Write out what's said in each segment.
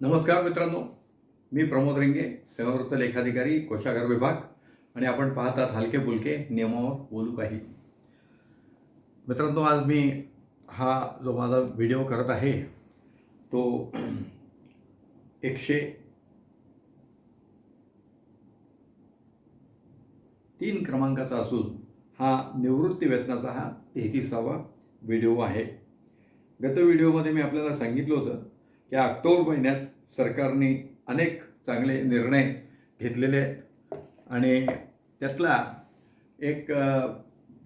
नमस्कार मित्रांनो, मी प्रमोद रिंगे, सेवावृत्त लेखाधिकारी, कोषागार विभाग आणि आपण पाहतात हलके फुलके नियमावर बोलू काही. मित्रांनो, आज मी हा जो माझा व्हिडिओ करत आहे तो 103 क्रमांकाचा असून हा निवृत्ती वेतनाचा हा 33वा व्हिडिओ आहे. गत व्हिडिओमध्ये मी आपल्याला सांगितलं होतं की ऑक्टोबर महिन्यात सरकारने अनेक चांगले निर्णय घेतलेले आहेत आणि त्यातला एक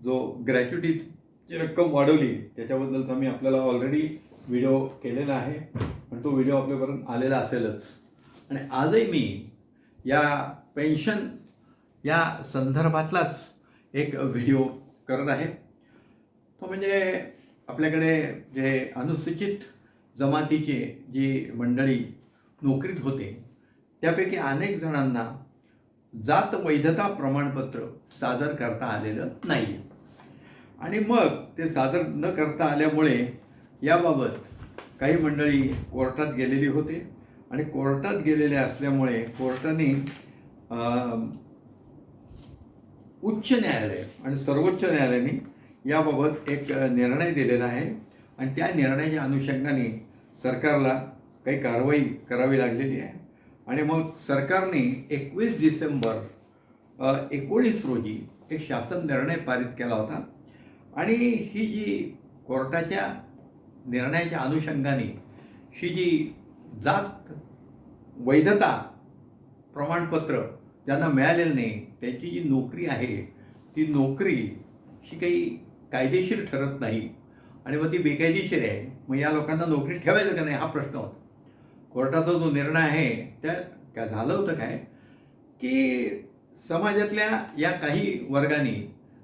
जो ग्रॅच्युटीची रक्कम वाढवली त्याच्याबद्दलचा मी आपल्याला ऑलरेडी व्हिडिओ केलेला आहे आणि तो व्हिडिओ आपल्यापर्यंत आलेला असेलच. आणि आजही मी या पेन्शन या संदर्भातलाच एक व्हिडिओ करत आहे. तो म्हणजे आपल्याकडे जे अनुसूचित जमातीचे जी मंडळी नोकरीत होते त्यापैकी अनेक जणांना जात वैधता प्रमाणपत्र सादर करता आलेलं नाही आणि मग ते सादर न करता आल्यामुळे याबाबत काही मंडळी कोर्टात गेलेली होते आणि कोर्टात गेलेले असल्यामुळे कोर्टाने उच्च न्यायालय आणि सर्वोच्च न्यायालयाने याबाबत एक निर्णय दिलेला आहे आणि त्या निर्णयाच्या अनुषंगाने सरकारला काही कारवाई करावी लागलेली आहे. आणि मग सरकारने 21 डिसेंबर 19 रोजी एक शासन निर्णय पारित केला होता आणि ही जी कोर्टाच्या निर्णयाच्या अनुषंगाने ही जी जात वैधता प्रमाणपत्र ज्यांना मिळालेलं नाही त्यांची जी नोकरी आहे ती नोकरी ही काही कायदेशीर ठरत नाही आणि मग ती बेकायदेशीर आहे. मग या लोकांना नोकरी ठेवायचं का नाही हा प्रश्न होता. कोर्टाचा जो निर्णय आहे त्यात काय झालं होतं काय की समाजातल्या या काही वर्गांनी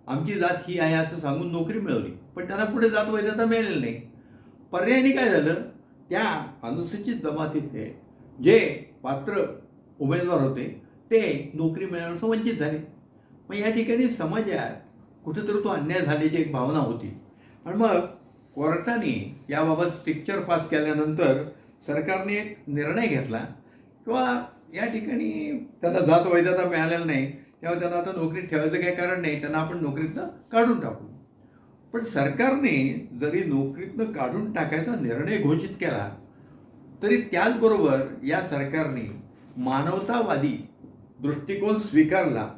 आमची जात ही आहे असं सांगून नोकरी मिळवली पण त्यांना पुढे जात वैधता मिळालेली नाही. पर्यायाने काय झालं, त्या अनुसूचित जमातीतले जे पात्र उमेदवार होते ते नोकरी मिळवण्यापासून वंचित झाले. मग या ठिकाणी समाजात कुठेतरी तो अन्याय झाल्याची एक भावना होती आणि मग कोर्टाने याबाबत स्ट्रिक्चर पास केल्यानंतर सरकारने एक निर्णय घेतला किंवा या ठिकाणी त्यांना जात वैधता मिळालेला नाही तेव्हा त्यांना आता नोकरीत ठेवायचं काही कारण नाही, त्यांना आपण नोकरीतनं काढून टाकू. पण सरकारने जरी नोकरीतनं काढून टाकायचा निर्णय घोषित केला तरी त्याचबरोबर या सरकारने मानवतावादी दृष्टिकोन स्वीकारला.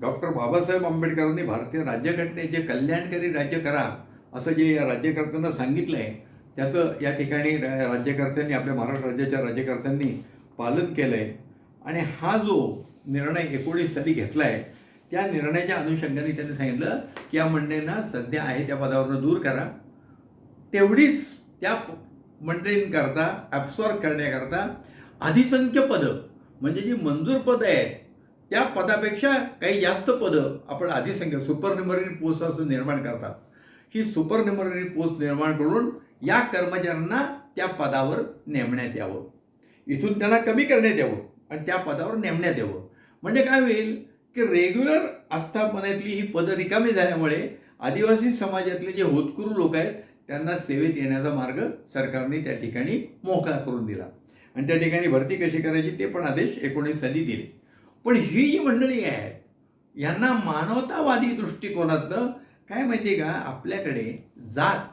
डॉक्टर बाबासाहेब आंबेडकरांनी भारतीय राज्यघटनेचे कल्याणकारी राज्य करा असं जे या राज्यकर्त्यांना सांगितलं आहे त्याचं या ठिकाणी राज्यकर्त्यांनी आपल्या महाराष्ट्र राज्याच्या राज्यकर्त्यांनी पालन केलं आहे. आणि हा जो निर्णय 19 साली घेतला आहे त्या निर्णयाच्या अनुषंगाने त्यांनी सांगितलं की या मंडळींना सध्या आहे त्या पदावरून दूर करा. तेवढीच त्या मंडळींकरता ॲब्सॉर्ब करण्याकरता अधिसंख्य पदं म्हणजे जी मंजूर पदं आहेत त्या पदापेक्षा काही जास्त पदं आपण अधिसंख्य सुपरन्युमररी पोस्ट असं निर्माण करतात. ही सुपरन्युमररी पोस्ट निर्माण करून या कर्मचाऱ्यांना त्या पदावर नेमण्यात यावं, इथून त्यांना कमी करण्यात यावं आणि त्या पदावर नेमण्यात यावं. म्हणजे काय होईल की रेग्युलर आस्थापनेतली ही पदं रिकामी झाल्यामुळे आदिवासी समाजातले जे होतकरू लोक आहेत त्यांना सेवेत येण्याचा मार्ग सरकारने त्या ठिकाणी मोकळा करून दिला आणि त्या ठिकाणी भरती कशी करायची ते पण आदेश 19 साली दिले. पण ही जी मंडळी आहेत यांना मानवतावादी दृष्टिकोनातनं काय माहिती आहे का, आपल्याकडे जात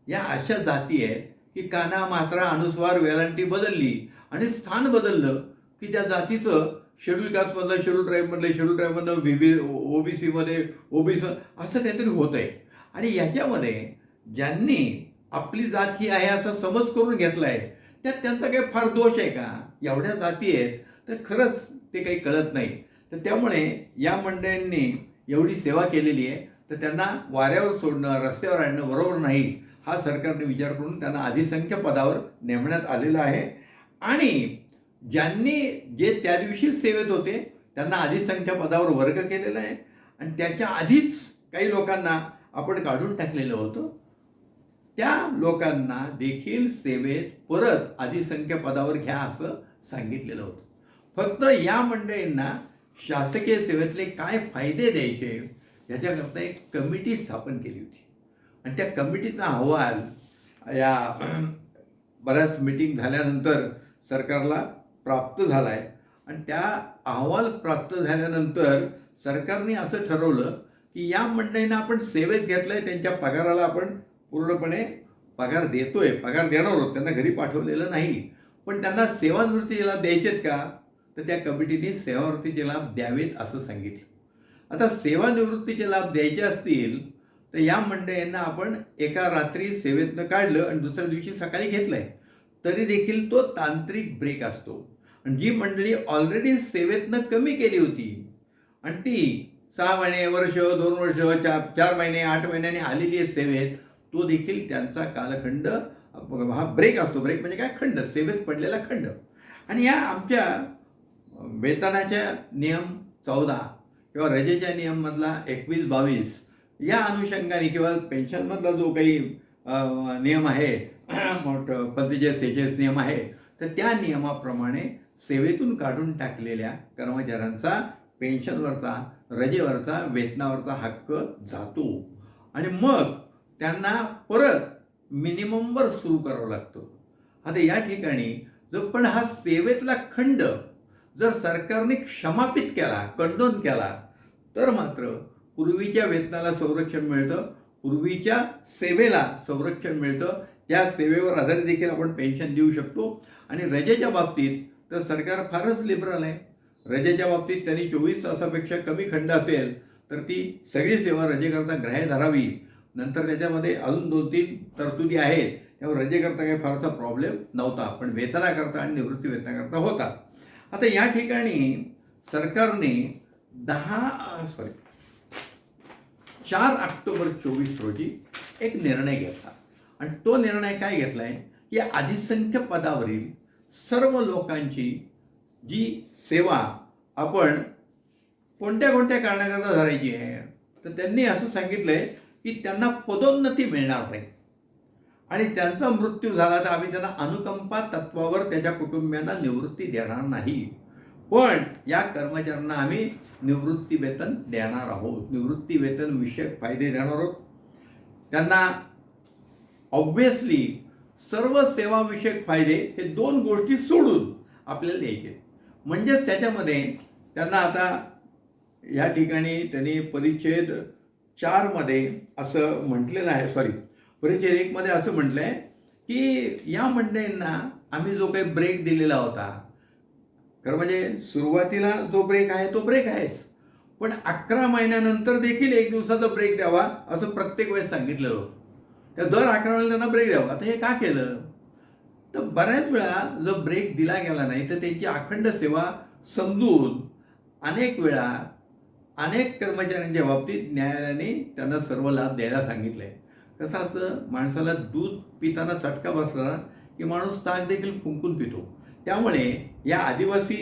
या अशा जाती आहेत की काना मात्रा अनुस्वार वेलांटी बदलली आणि स्थान बदललं की त्या जातीचं शेड्यूल कास्टमधलं शेड्यूल ट्राईबमधलं शेड्यूल ट्राईबमधलं ओबीसीमध्ये ओबीसी असं काहीतरी होतं आहे. आणि याच्यामध्ये ज्यांनी आपली जात ही आहे असा समज करून घेतला आहे त्यात त्यांचा काही फार दोष आहे का? एवढ्या जाती आहेत तर खरंच ते काही कळत नाही. तर त्यामुळे या मंडळींनी एवढी सेवा केलेली आहे तर त्यांना वाऱ्यावर सोडणं रस्त्यावर आणणं बरोबर नाही हा सरकारने विचार करून त्यांना अधिसंख्य पदावर नेमण्यात आलेलं आहे. आणि ज्यांनी जे त्या दिवशी सेवेत होते त्यांना अधिसंख्य पदावर वर्ग केलेला आहे आणि त्याच्या आधीच काही लोकांना आपण काढून टाकलेलं होतं त्या लोकांना देखील सेवेत परत अधिसंख्य पदावर घ्या असं सांगितलेलं होतं. फक्त या मंडळींना शासकीय सेवेतले काय फायदे द्यायचे याच्याकरता एक कमिटी स्थापन केली होती आणि त्या कमिटीचा अहवाल या बऱ्याच मीटिंग झाल्यानंतर सरकारला प्राप्त झाला आहे आणि त्या अहवाल प्राप्त झाल्यानंतर सरकारने असं ठरवलं की या मंडळींना आपण सेवेत घेतलं आहे, त्यांच्या पगाराला आपण पूर्णपणे पगार देतोय, पगार देणार आहोत, त्यांना घरी पाठवलेलं नाही, पण त्यांना सेवानिवृत्तीचे लाभ द्यायचेत का, तर त्या कमिटीने सेवानिवृत्तीचे लाभ द्यावेत असं सांगितलं. आता सेवानिवृत्तीचे लाभ द्यायचे असतील तर या मंडळींना आपण एका रात्री सेवेतनं काढलं आणि दुसऱ्या दिवशी सकाळी घेतलंय तरी देखील तो तांत्रिक ब्रेक असतो. आणि जी मंडळी ऑलरेडी सेवेतनं कमी केली होती आणि ती 6 महिने, वर्ष, 2 वर्ष, 4 महिने, 8 महिन्याने आलेली आहे सेवेत, तो देखील त्यांचा कालखंड हा ब्रेक असतो. ब्रेक म्हणजे काय, खंड, सेवेत पडलेला खंड. आणि या आमच्या वेतनाच्या नियम 14 किंवा रजेच्या नियममधला 21-22 या अनुषंगाने किंवा पेन्शनमधला जो काही नियम आहे 45-46 नियम आहे, तर त्या नियमाप्रमाणे सेवेतून काढून टाकलेल्या कर्मचाऱ्यांचा पेन्शनवरचा, रजेवरचा, वेतनावरचा हक्क जातो आणि मग त्यांना परत मिनिममवर सुरू करावं लागतं. आता या ठिकाणी जो पण हा सेवेतला खंड जर सरकारने क्षमापित केला, कंडोन केला, तर मात्र पूर्वीच्या वेतनाला संरक्षण मिळतं, पूर्वीच्या सेवेला संरक्षण मिळतं, त्या सेवेवर आधारित देखील आपण पेन्शन देऊ शकतो. आणि रजेच्या बाबतीत तर सरकार फारच लिबरल आहे. रजेच्या बाबतीत त्यांनी 24 तासापेक्षा कमी खंड असेल तर ती सगळी सेवा रजेकरता ग्राह्य धरावी. नंतर त्याच्यामध्ये अजून 2-3 तरतुदी आहेत, त्यावर रजेकरता काही फारसा प्रॉब्लेम नव्हता, पण वेतनाकरता आणि निवृत्ती वेतनाकरता होता. आता या ठिकाणी सरकारने 4 ऑक्टोबर 24 रोजी एक निर्णय घेतला आणि तो निर्णय काय घेतला आहे की अधिसंख्य पदावरील सर्व लोकांची जी सेवा आपण कोणत्या कोणत्या कारणाकरता धरायची आहे, तर त्यांनी असं सांगितलंय की त्यांना पदोन्नती मिळणार नाही आणि त्यांचा मृत्यू झाला तर आम्ही त्यांना अनुकंपा तत्वावर त्याच्या कुटुंबियांना निवृत्ती देणार नाही, पण या कर्मचाऱ्यांना आम्ही निवृत्ती वेतन देणार आहोत, निवृत्ती वेतन विषयक फायदे देणार आहोत. त्यांना ऑब्व्हियसली सर्व सेवाविषयक फायदे हे 2 गोष्टी सोडून आपल्याला द्यायचे. म्हणजेच त्याच्यामध्ये त्यांना आता या ठिकाणी त्यांनी परिच्छेद 4 मध्ये असं म्हटलेलं आहे, परिच्छेद 1 मध्ये असं म्हटलं आहे की या मंडळींना आम्ही जो काही ब्रेक दिलेला होता, खरं म्हणजे सुरुवातीला जो ब्रेक आहे तो ब्रेक आहेच, पण 11 महिन्यानंतर देखील 1 दिवसाचा ब्रेक द्यावा असं प्रत्येक वेळेस सांगितलेलं होतं. त्या दर 11 महिन्याला त्यांना ब्रेक द्यावा. आता हे का केलं, तर बऱ्याच वेळा जो ब्रेक दिला गेला नाही तर त्यांची अखंड सेवा समजून अनेक वेळा अनेक कर्मचाऱ्यांच्या बाबतीत न्यायालयाने त्यांना सर्व लाभ द्यायला सांगितले. कसं असं, माणसाला दूध पिताना चटका बसला की माणूस ताक देखील फुंकून पितो. त्यामुळे या आदिवासी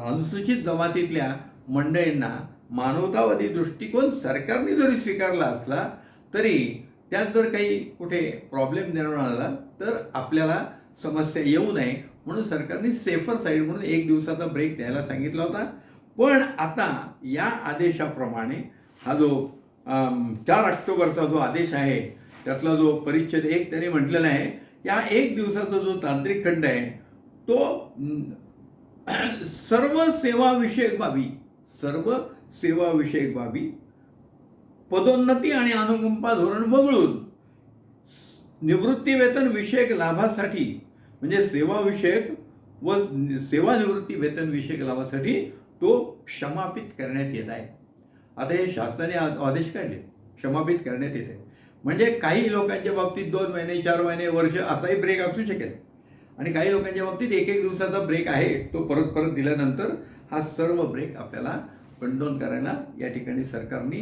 अनुसूचित जमातीतल्या मंडळींना मानवतावादी दृष्टिकोन सरकारने जरी स्वीकारला असला तरी त्यात जर काही कुठे प्रॉब्लेम निर्माण झाला तर आपल्याला समस्या येऊ नये म्हणून सरकारने सेफर साईड म्हणून 1 दिवसाचा ब्रेक द्यायला सांगितला होता. पण आता या आदेशाप्रमाणे हा जो 4 ऑक्टोबरचा जो आदेश आहे त्यातला जो परिच्छेद 1 त्यांनी म्हटलेला आहे, या 1 दिवसाचा जो तांत्रिक खंड आहे तो सर्व सेवाविषयक बाबी पदोन्नती आणि अनुकंपा धोरण वगळून निवृत्ती वेतन विषयक लाभासाठी, म्हणजे सेवाविषयक व सेवानिवृत्ती वेतन विषयक लाभासाठी तो क्षमापित करण्यात येत आहे. आता हे शासनाने आदेश काढले, क्षमापित करण्यात येत आहे. म्हणजे काही लोकांच्या बाबतीत 2 महिने, 4 महिने, वर्ष असाही ब्रेक असू शकेल आणि काही लोकांच्या बाबतीत 1 दिवसाचा ब्रेक आहे, तो परत दिल्यानंतर हा सर्व ब्रेक आपल्याला कंडोन करायला या ठिकाणी सरकारने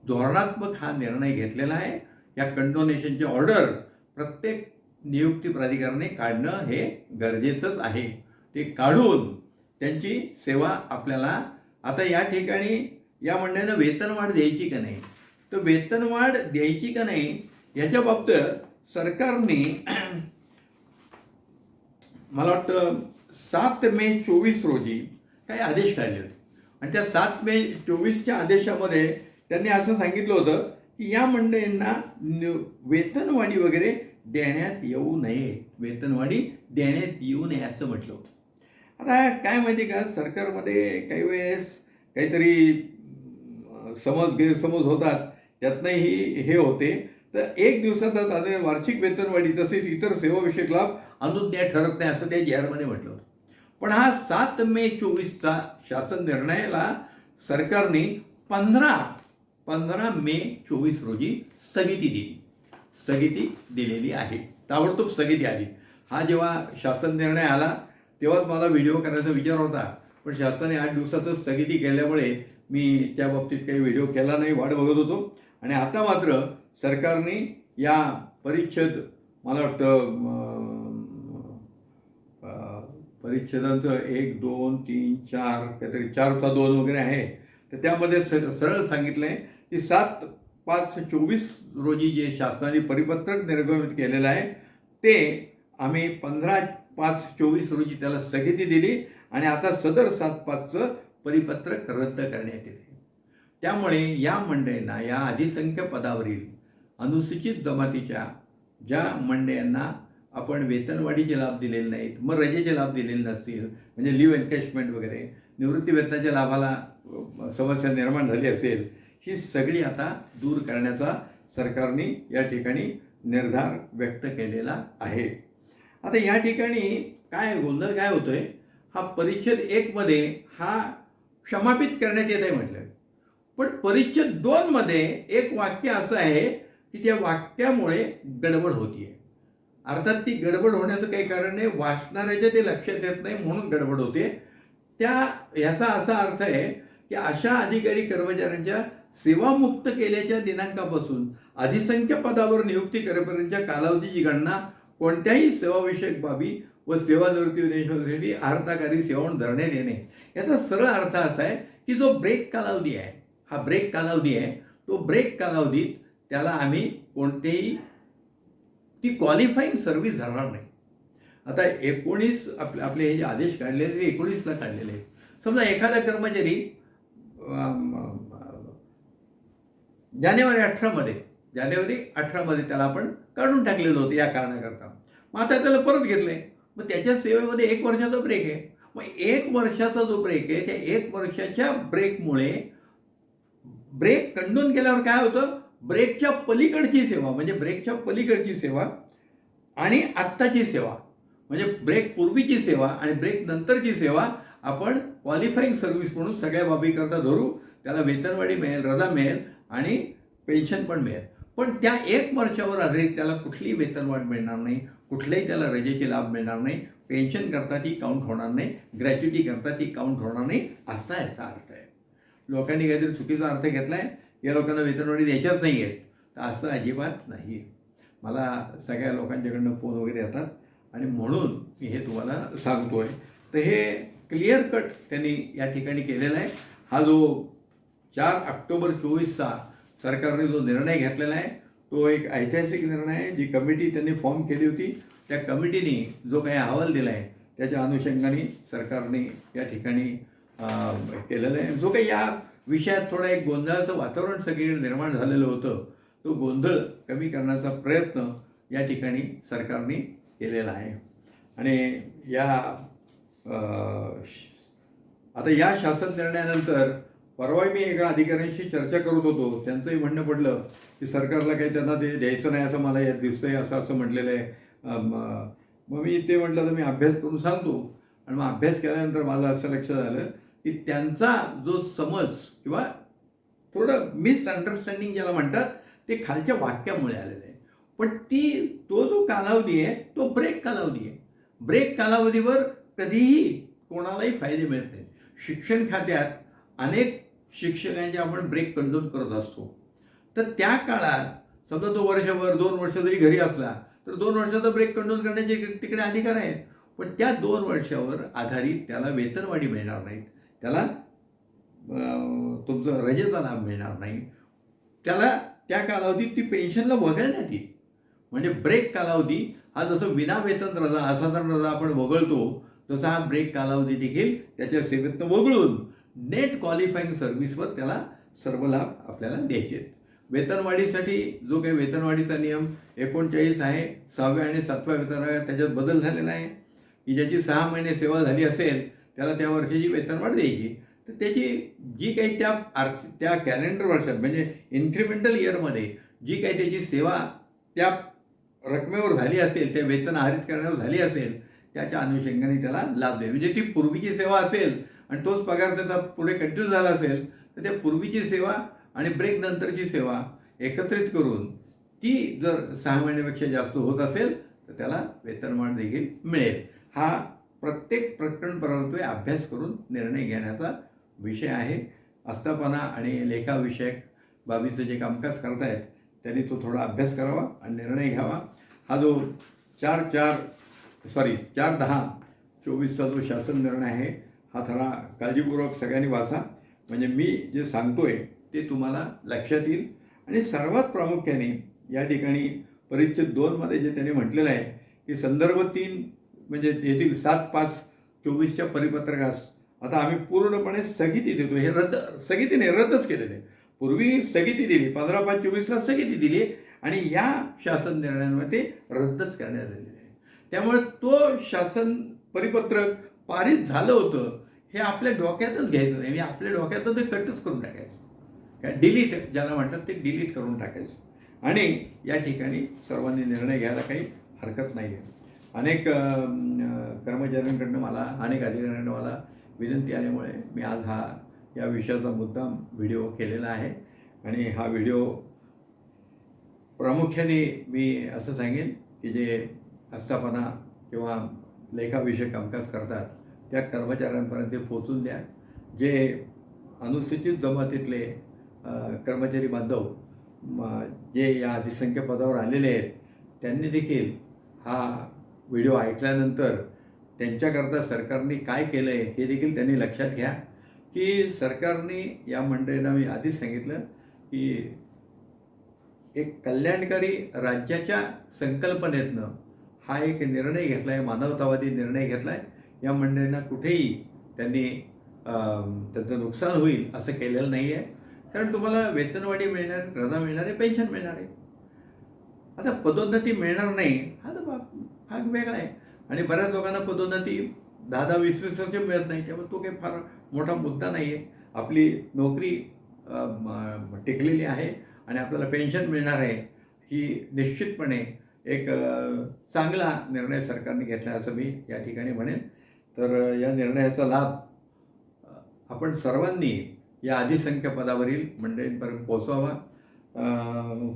धोरणात्मक हा निर्णय घेतलेला आहे. या कंडोनेशनचे ऑर्डर प्रत्येक नियुक्ती प्राधिकरणाने काढणं हे गरजेचंच आहे. ते काढून त्यांची सेवा आपल्याला, आता या ठिकाणी या मंडळींना वेतनवाढ द्यायची का नाही, तर वेतनवाढ द्यायची का नाही याच्या बाबतीत सरकारने मला वाटतं 7 मे 24 रोजी काही आदेश काढले होते आणि त्या 7 मे 24च्या आदेशामध्ये त्यांनी असं सांगितलं होतं की या मंडळींना वेतनवाढी वगैरे देण्यात येऊ नये, वेतनवाढी देण्यात येऊ नये असं म्हटलं होतं. आता काय माहिती का, सरकारमध्ये काही वेळेस काहीतरी गैरसमज होतात, त्यातनंही हे होते. तर एक दिवसाचा साधारण वार्षिक वेतनवाढी तसेच इतर सेवाविषयक लाभ अनुज्ञेय ठरत नाही असं त्या जी-आरमध्ये म्हटलं होतं. पण हा 7 मे 24चा शासन निर्णयाला सरकारने 15 मे 24 रोजी स्थगिती दिलेली आहे. ताबडतोब स्थगिती आली. हा जेव्हा शासन निर्णय आला तेव्हाच मला व्हिडिओ करायचा विचार होता, पण शासनाने 8 दिवसातच स्थगिती केल्यामुळे मी त्या बाबतीत काही व्हिडिओ केला नाही, वाट बघत होतो. आणि आता मात्र सरकारने या परिच्छेद, मला वाटतं परिच्छेदांचं 1, 2, 3, 4 काहीतरी 4चा 2 वगैरे आहे. तर त्यामध्ये सरळ सांगितलं आहे की 7/5/24 रोजी जे शासनाने परिपत्रक निर्गमित केलेलं आहे ते आम्ही 15/5/24 रोजी त्याला स्थगिती दिली आणि आता सदर 7/5चं परिपत्रक रद्द करण्यात येते. त्यामुळे या मंडळींना, या अधिसंख्य पदावरील अनुसूचित जमातीच्या ज्या मंडळींना आपण वेतनवाढीचे लाभ दिलेले नाहीत, मग रजेचे लाभ दिलेले नसतील, म्हणजे लिव्ह एन्कॅशमेंट वगैरे, निवृत्ती वेतनाच्या लाभाला समस्या निर्माण झाली असेल, ही सगळी आता दूर करण्याचा सरकारने या ठिकाणी निर्धार व्यक्त केलेला आहे. आता या ठिकाणी गोंधळ काय होतोय, हा परिच्छेद 1मध्ये हा क्षमापित करण्यात येत आहे म्हटलं, पण परिच्छेद 2मध्ये एक वाक्य असं आहे की त्या वाक्यामुळे गडबड होतीये. अर्थात ती गडबड होण्याचं काही कारण नाही, वाचणाऱ्याच्या ते लक्षात येत नाही म्हणून गडबड होते. याचा असा अर्थ आहे की अशा अधिकारी कर्मचाऱ्यांच्या सेवामुक्त केल्याच्या दिनांकापासून अधिसंख्य पदावर नियुक्ती करेपर्यंतच्या कालावधीची गणना कोणत्याही सेवाविषयक बाबी व सेवानिवृत्ती विधेयकासाठी अर्थकारी सेवांवर धरण्यात येणे. याचा सरळ अर्थ असा आहे की जो ब्रेक कालावधी आहे, हा ब्रेक कालावधी आहे, तो ब्रेक कालावधीत त्याला आम्ही कोणतेही ती क्वालिफाईंग सर्व्हिस धरणार नाही. आता 19 आपले हे जे आदेश काढलेले ते 19ला काढलेले आहेत. समजा एखादा कर्मचारी जानेवारी 18मध्ये त्याला आपण काढून टाकलेलं होतं या कारणाकरता. मग आता त्याला परत घेतलंय, मग त्याच्या सेवेमध्ये 1 वर्षाचा ब्रेक आहे. मग 1 वर्षाचा जो ब्रेक आहे, त्या 1 वर्षाच्या ब्रेकमुळे ब्रेक कंडून गेल्यावर काय होतं, ब्रेकच्या पलीकडची सेवा, म्हणजे ब्रेकच्या पलीकडची सेवा आणि आत्ताची सेवा, म्हणजे ब्रेक पूर्वीची सेवा आणि ब्रेक नंतरची सेवा आपण क्वालिफाईंग सर्व्हिस म्हणून सगळ्या बाबीकरता धरू. त्याला वेतनवाढी मिळेल, रजा मिळेल आणि पेन्शन पण मिळेल. पण त्या 1 वर्षावर आधारित त्याला कुठलीही वेतनवाढ मिळणार नाही, कुठलेही त्याला रजेचे लाभ मिळणार नाही, पेन्शन करता ती काउंट होणार नाही, ग्रॅच्युटी करता ती काउंट होणार नाही, असा याचा अर्थ आहे. लोकांनी काहीतरी चुकीचा अर्थ घेतला आहे, या लोकांना वेतनवाढी द्यायच्याच नाही आहेत, तर असं अजिबात नाही. मला सगळ्या लोकांच्याकडनं फोन वगैरे येतात आणि म्हणून मी हे तुम्हाला सांगतो आहे. तर हे क्लिअर कट त्यांनी या ठिकाणी केलेला आहे. हा जो 4 ऑक्टोबर 24चा सरकारने जो निर्णय घेतलेला आहे तो एक ऐतिहासिक निर्णय आहे. जी कमिटी त्यांनी फॉर्म केली होती त्या कमिटीने जो काही अहवाल दिला आहे त्याच्या अनुषंगाने सरकारने या ठिकाणी केलेलं आहे. जो काही या विषयात थोडा एक गोंधळाचं वातावरण सगळीकडे निर्माण झालेलं होतं, तो गोंधळ कमी करण्याचा प्रयत्न या ठिकाणी सरकारने केलेला आहे. आणि आता या शासन निर्णयानंतर परवा मी एका अधिकाऱ्यांशी चर्चा करत होतो. त्यांचंही म्हणणं पडलं की सरकारला काही त्यांना ते द्यायचं नाही असं मला यात दिसतंय, असं म्हटलेलं आहे. मग मी ते म्हटलं तर मी अभ्यास करून सांगतो. आणि मग अभ्यास केल्यानंतर माझं असं लक्षात आलं की त्यांचा जो समज किंवा थोडं मिसअंडरस्टँडिंग ज्याला म्हणतात ते खालच्या वाक्यामुळे आलेलं आहे. पण तो जो कालावधी आहे तो ब्रेक कालावधी आहे. ब्रेक कालावधीवर कधीही कोणालाही फायदे मिळत नाही. शिक्षण खात्यात अनेक शिक्षकांचे आपण ब्रेक कंडून करत असतो. तर त्या काळात समजा तो वर्षभर 2 वर्ष जरी घरी असला तर 2 वर्षाचा ब्रेक कंडून करण्याचे तिकडे अधिकार आहेत. पण त्या 2 वर्षावर आधारित त्याला वेतनवाढी मिळणार नाहीत, त्याला तुमचं रजेचा लाभ मिळणार नाही, त्याला त्या कालावधीत ती पेन्शनला वगळण्यात येईल. म्हणजे ब्रेक कालावधी हा जसं विना वेतन रजा, असाधारण रजा आपण वगळतो तसा हा ब्रेक कालावधी देखील त्याच्या सेवेतनं वगळून नेट क्वालिफाईंग सर्व्हिसवर त्याला सर्व लाभ आपल्याला द्यायचे आहेत. वेतनवाढीसाठी जो काही वेतनवाढीचा नियम 39 आहे, 6व्या आणि 7व्या वेतन आयोगात त्याच्यात बदल झालेला आहे की ज्याची 6 महिने सेवा झाली असेल त्याला त्या वर्षाची वेतनवाढ द्यायची. तर त्याची जी काही त्या कॅलेंडर वर्षात म्हणजे इन्क्रिमेंटल इयरमध्ये जी काही त्याची सेवा त्या रकमेवर झाली असेल, त्या वेतन आहरित करण्यावर झाली असेल, त्याच्या अनुषंगाने त्याला लाभ द्यावे. म्हणजे ती पूर्वीची सेवा असेल आणि तोच पगार त्याचा पुढे कंटिन्यू झाला असेल तर त्या पूर्वीची सेवा आणि ब्रेक नंतरची सेवा एकत्रित करून ती जर 6 महिन्यापेक्षा जास्त होत असेल तर त्याला वेतनवाढ देखील मिळेल. हा प्रत्येक प्रकरण परत्वे अभ्यास करून निर्णय घेण्याचा विषय आहे. आस्थापना आणि लेखाविषयक बाबीचं जे कामकाज करतायत त्यांनी तो थोडा अभ्यास करावा आणि निर्णय घ्यावा. हा जो 4/10/24चा जो शासन निर्णय आहे हा थोडा काळजीपूर्वक सगळ्यांनी वाचा. म्हणजे मी जे सांगतोय ते तुम्हाला लक्षात येईल. आणि सर्वात प्रामुख्याने या ठिकाणी परिच्छेद 2मध्ये जे त्यांनी म्हटलेलं आहे की संदर्भ 3 म्हणजे येथील 7/5/24च्या परिपत्रकास आता आम्ही पूर्णपणे स्थगिती देतो. हे स्थगितीने रद्दच केलेले. पूर्वी स्थगिती दिली, 15/5/24ला स्थगिती दिली आणि या शासन निर्णयामध्ये रद्दच करण्यात आलेले आहे. त्यामुळे तो शासन परिपत्रक पारित झालं होतं हे आपल्या डोक्यातच घ्यायचं नाही. आपल्या डोक्यातच ते कटच करून टाकायचं. काय डिलीट ज्याला म्हणतात ते डिलीट करून टाकायचं. आणि या ठिकाणी सर्वांनी निर्णय घ्यायला काही हरकत नाही आहे. अनेक कर्मचाऱ्यांकडनं मला, अनेक अधिकाऱ्यांकडनं मला विनंती आल्यामुळे मी आज या विषयाचा मुद्दाम व्हिडिओ केलेला आहे. आणि हा व्हिडिओ प्रामुख्याने मी असं सांगेन की जे आस्थापना किंवा लेखाविषयक कामकाज करतात त्या कर्मचाऱ्यांपर्यंत ते पोचून द्या. जे अनुसूचित जमातीतले कर्मचारी बांधव जे या अधिसंख्य पदावर आलेले आहेत त्यांनी देखील हा व्हिडिओ ऐकल्यानंतर त्यांच्याकरता सरकारने काय केलं आहे हे देखील त्यांनी लक्षात घ्या. की सरकारने या मंडळींना मी आधीच सांगितलं की एक कल्याणकारी राज्याच्या संकल्पनेतनं हा एक निर्णय घेतला आहे, मानवतावादी निर्णय घेतला आहे. या मंडळींना कुठेही त्यांनी त्यांचं नुकसान होईल असं केलेलं नाही आहे. कारण तुम्हाला वेतनवाढी मिळणार, रजा मिळणार आहे, पेन्शन मिळणार आहे. आता पदोन्नती मिळणार नाही हा तर भाग वेगळा आहे. आणि बऱ्याच लोकांना पदोन्नती 10-10, 20-20 वर्ष मिळत नाही. त्यामुळे तो काही फार मोठा मुद्दा नाही आहे. आपली नोकरी टिकलेली आहे आणि आपल्याला पेन्शन मिळणार आहे ही निश्चितपणे एक चांगला निर्णय सरकारने घेतला असं मी या ठिकाणी म्हणेन. तर या निर्णयाचा लाभ आपण सर्वांनी या अधिसंख्य पदावरील मंडळींपर्यंत पोहोचवावा.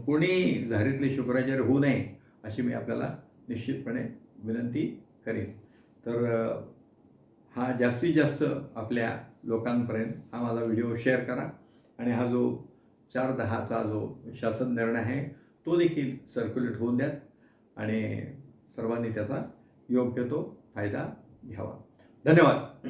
कोणी झारीतले शुक्राचार्य होऊ नये अशी मी आपल्याला निश्चितपणे विनंती करेन. तर हा जास्तीत जास्त आपल्या लोकांपर्यंत हा माझा व्हिडिओ शेअर करा. आणि हा जो 4/10चा जो शासन निर्णय आहे तो देखील सर्क्युलेट होऊन द्यात आणि सर्वांनी त्याचा योग्य तो फायदा घ्यावा. धन्यवाद.